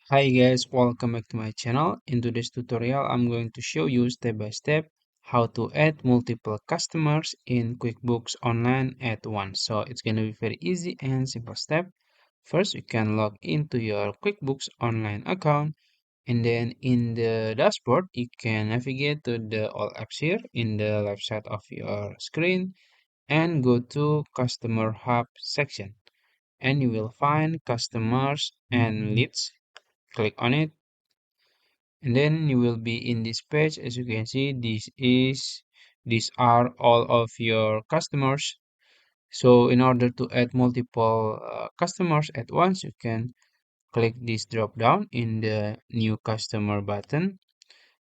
Hi guys, welcome back to my channel. In today's tutorial, I'm going to show you step by step how to add multiple customers in QuickBooks Online at once. So it's going to be very easy and simple step. First, you can log into your QuickBooks Online account, and then in the dashboard, you can navigate to the all apps here in the left side of your screen and go to Customer Hub section, and you will find customers and leads. Click on it, and then you will be in this page. As you can see, these are all of your customers. So in order to add multiple customers at once, you can click this drop down in the new customer button,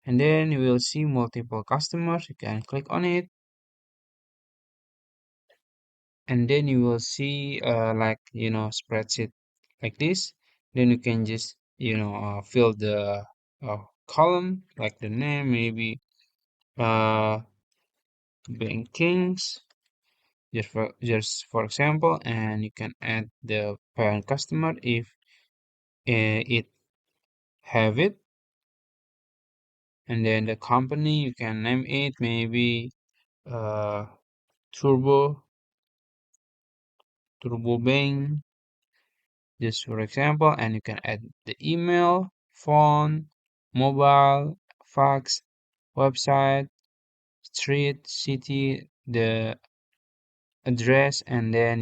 and then you will see multiple customers. You can click on it, and then you will see like spreadsheet like this. Then you can just fill the column like the name, maybe uh bankings, just for example, and you can add the parent customer if it have it, and then the company you can name it maybe uh turbo bank, just for example, and you can add the email, phone, mobile, fax, website, street, city, the address, and then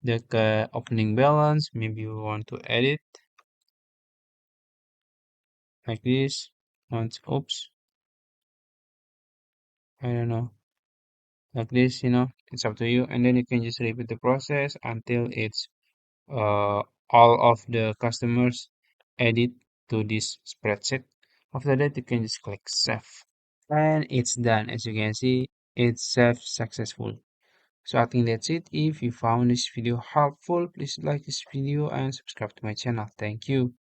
the opening balance. Maybe you want to edit like this. Once, oops, I don't know, like this. It's up to you. And then you can just repeat the process until it's all of the customers edit to this spreadsheet. After that, you can just click save, and it's done. As you can see, it's saved successful. So I think that's it. If you found this video helpful, please like this video and subscribe to my channel. Thank you.